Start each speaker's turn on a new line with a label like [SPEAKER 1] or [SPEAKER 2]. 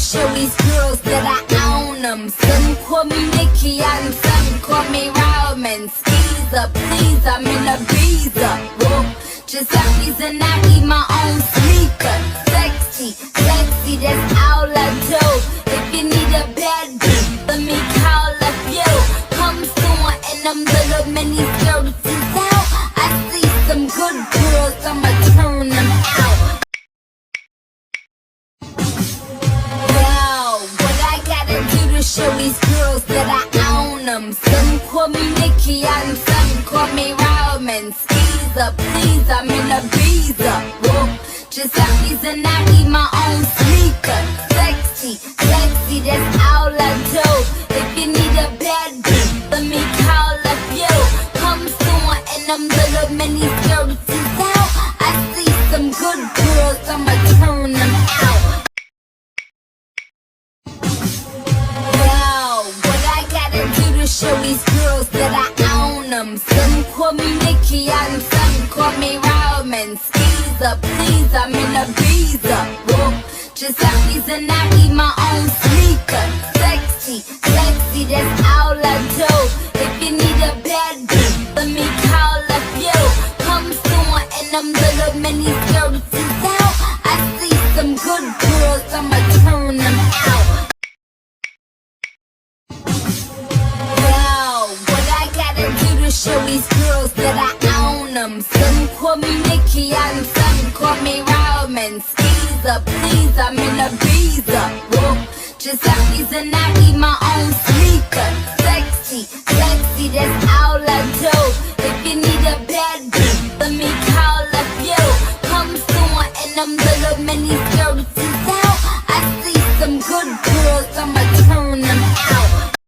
[SPEAKER 1] show these girls that I own them. Some call me Nikki and some call me Roman. Skeezer, please, I'm in a visa. Whoa, just a reason I eat my own sneaker. Sexy, sexy, that's all I do. If you need a bad beat, let me call up you. Come soon and them little mini skirts is out. I see some good girls, I'ma turn them out. Show these girls that I own them. Some call me Nikki and some call me Roman. Skeezer, please, I'm in a visa. Whoa, just a reason I eat my own sneaker. Sexy, sexy, that's all I do. If you need a bad beat, let me call up you. Come soon and them little mini skirts is out. I see some good girls, I'ma turn them out. Show these girls that I own them. Some call me Nikki and some call me Roman. Skeezer, please, I'm in a visa. Whoa, just a reason I eat my own sneaker. Sexy, sexy, that's all I do. If you need a bad beat, let me call up you. Come soon and them little mini skirts is out. I see some good girls, I'ma turn them out. Show these girls that I own them. Some call me Nikki and some call me Roman. Skeezer, please, I'm in a visa. Whoa, just a reason I eat my own sneaker. Sexy, sexy, that's all I do. If you need a bad beat, let me call up you. Come soon and them little mini